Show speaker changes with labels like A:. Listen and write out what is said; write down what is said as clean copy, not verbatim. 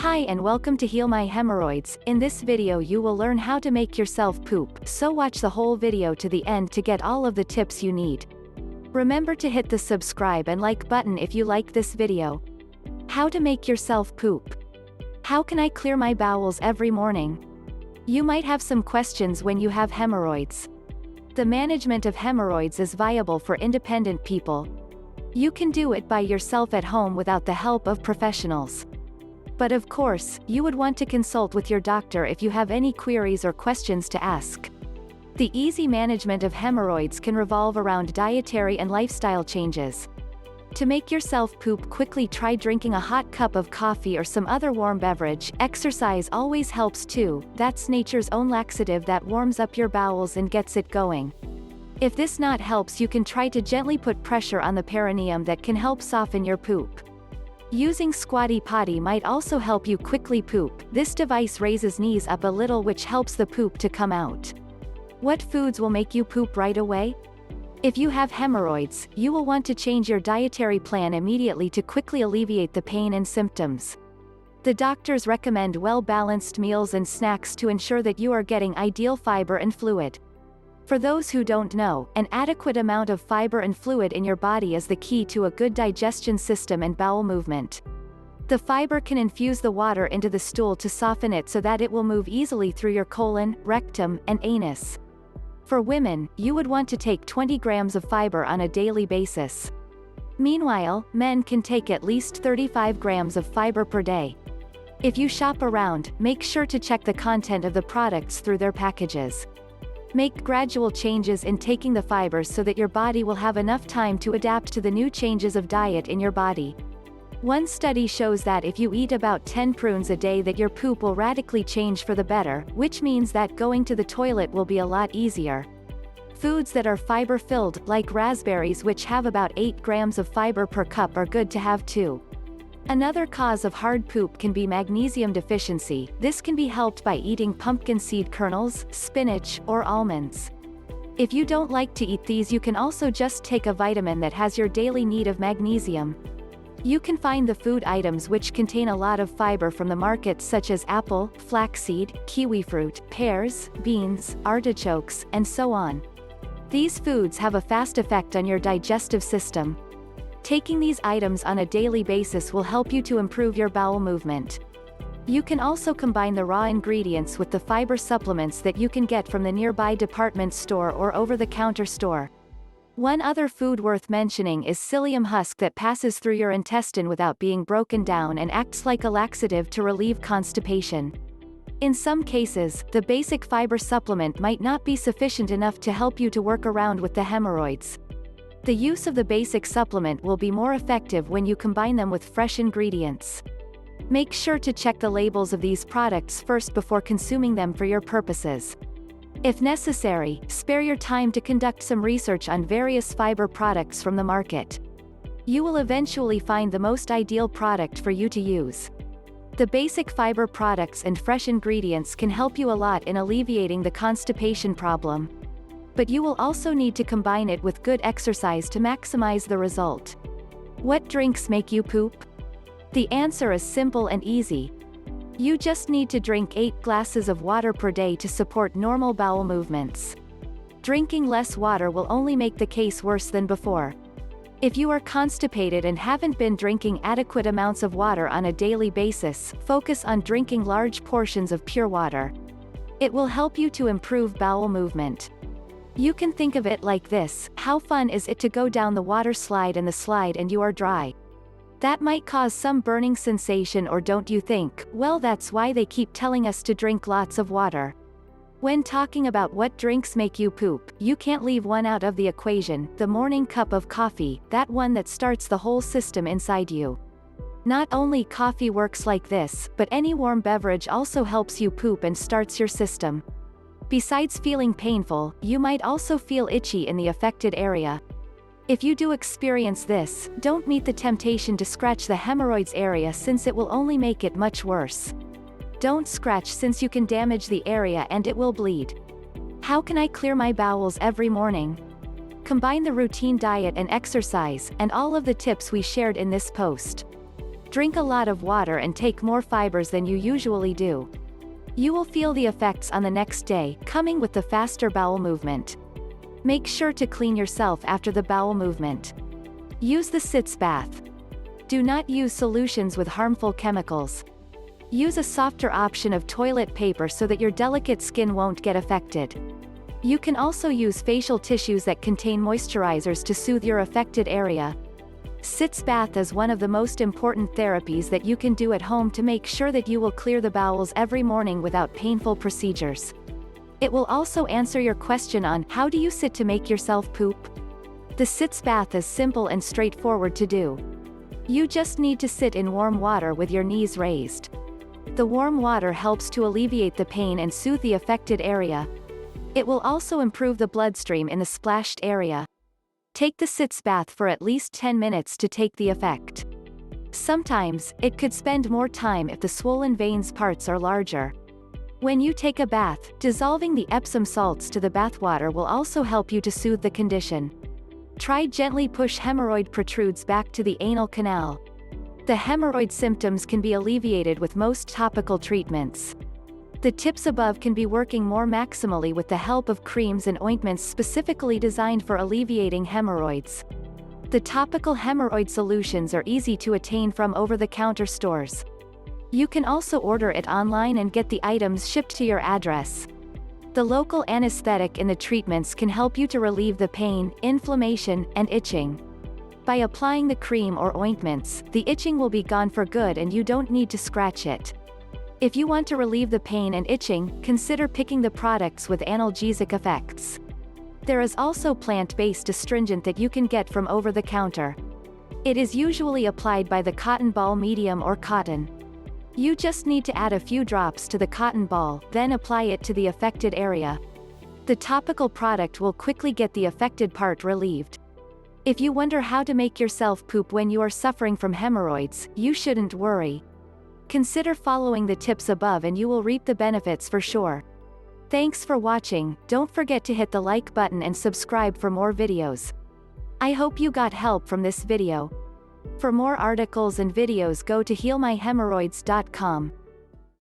A: Hi and welcome to Heal My Hemorrhoids. In this video you will learn how to make yourself poop, so watch the whole video to the end to get all of the tips you need. Remember to hit the subscribe and like button if you like this video. How to make yourself poop. How can I clear my bowels every morning? You might have some questions when you have hemorrhoids. The management of hemorrhoids is viable for independent people. You can do it by yourself at home without the help of professionals. But of course, you would want to consult with your doctor if you have any queries or questions to ask. The easy management of hemorrhoids can revolve around dietary and lifestyle changes. To make yourself poop quickly, try drinking a hot cup of coffee or some other warm beverage. Exercise always helps too, that's nature's own laxative that warms up your bowels and gets it going. If this not helps, you can try to gently put pressure on the perineum that can help soften your poop. Using Squatty Potty might also help you quickly poop. This device raises knees up a little, which helps the poop to come out. What foods will make you poop right away? If you have hemorrhoids, you will want to change your dietary plan immediately to quickly alleviate the pain and symptoms. The doctors recommend well-balanced meals and snacks to ensure that you are getting ideal fiber and fluid. For those who don't know, an adequate amount of fiber and fluid in your body is the key to a good digestion system and bowel movement. The fiber can infuse the water into the stool to soften it so that it will move easily through your colon, rectum, and anus. For women, you would want to take 20 grams of fiber on a daily basis. Meanwhile, men can take at least 35 grams of fiber per day. If you shop around, make sure to check the content of the products through their packages. Make gradual changes in taking the fibers so that your body will have enough time to adapt to the new changes of diet in your body. One study shows that if you eat about 10 prunes a day, that your poop will radically change for the better, which means that going to the toilet will be a lot easier. Foods that are fiber-filled, like raspberries, which have about 8 grams of fiber per cup, are good to have too. Another cause of hard poop can be magnesium deficiency. This can be helped by eating pumpkin seed kernels, spinach, or almonds. If you don't like to eat these, you can also just take a vitamin that has your daily need of magnesium. You can find the food items which contain a lot of fiber from the market, such as apple, flaxseed, kiwi fruit, pears, beans, artichokes, and so on. These foods have a fast effect on your digestive system. Taking these items on a daily basis will help you to improve your bowel movement. You can also combine the raw ingredients with the fiber supplements that you can get from the nearby department store or over-the-counter store. One other food worth mentioning is psyllium husk that passes through your intestine without being broken down and acts like a laxative to relieve constipation. In some cases, the basic fiber supplement might not be sufficient enough to help you to work around with the hemorrhoids. The use of the basic supplement will be more effective when you combine them with fresh ingredients. Make sure to check the labels of these products first before consuming them for your purposes. If necessary, spare your time to conduct some research on various fiber products from the market. You will eventually find the most ideal product for you to use. The basic fiber products and fresh ingredients can help you a lot in alleviating the constipation problem. But you will also need to combine it with good exercise to maximize the result. What drinks make you poop? The answer is simple and easy. You just need to drink 8 glasses of water per day to support normal bowel movements. Drinking less water will only make the case worse than before. If you are constipated and haven't been drinking adequate amounts of water on a daily basis, focus on drinking large portions of pure water. It will help you to improve bowel movement. You can think of it like this: how fun is it to go down the water slide and you are dry? That might cause some burning sensation, or don't you think? Well, that's why they keep telling us to drink lots of water. When talking about what drinks make you poop, you can't leave one out of the equation: the morning cup of coffee, that one that starts the whole system inside you. Not only coffee works like this, but any warm beverage also helps you poop and starts your system. Besides feeling painful, you might also feel itchy in the affected area. If you do experience this, don't meet the temptation to scratch the hemorrhoids area, since it will only make it much worse. Don't scratch, since you can damage the area and it will bleed. How can I clear my bowels every morning? Combine the routine diet and exercise, and all of the tips we shared in this post. Drink a lot of water and take more fibers than you usually do. You will feel the effects on the next day, coming with the faster bowel movement. Make sure to clean yourself after the bowel movement. Use the sitz bath. Do not use solutions with harmful chemicals. Use a softer option of toilet paper so that your delicate skin won't get affected. You can also use facial tissues that contain moisturizers to soothe your affected area. Sitz bath is one of the most important therapies that you can do at home to make sure that you will clear the bowels every morning without painful procedures. It will also answer your question on how do you sit to make yourself poop? The sitz bath is simple and straightforward to do. You just need to sit in warm water with your knees raised. The warm water helps to alleviate the pain and soothe the affected area. It will also improve the bloodstream in the splashed area. Take the sitz bath for at least 10 minutes to take the effect. Sometimes, it could spend more time if the swollen veins parts are larger. When you take a bath, dissolving the Epsom salts to the bathwater will also help you to soothe the condition. Try gently push hemorrhoid protrudes back to the anal canal. The hemorrhoid symptoms can be alleviated with most topical treatments. The tips above can be working more maximally with the help of creams and ointments specifically designed for alleviating hemorrhoids. The topical hemorrhoid solutions are easy to attain from over-the-counter stores. You can also order it online and get the items shipped to your address. The local anesthetic in the treatments can help you to relieve the pain, inflammation, and itching. By applying the cream or ointments, the itching will be gone for good and you don't need to scratch it. If you want to relieve the pain and itching, consider picking the products with analgesic effects. There is also plant-based astringent that you can get from over-the-counter. It is usually applied by the cotton ball medium or cotton. You just need to add a few drops to the cotton ball, then apply it to the affected area. The topical product will quickly get the affected part relieved. If you wonder how to make yourself poop when you are suffering from hemorrhoids, you shouldn't worry. Consider following the tips above and you will reap the benefits for sure. Thanks for watching. Don't forget to hit the like button and subscribe for more videos. I hope you got help from this video. For more articles and videos go to healmyhemorrhoids.com.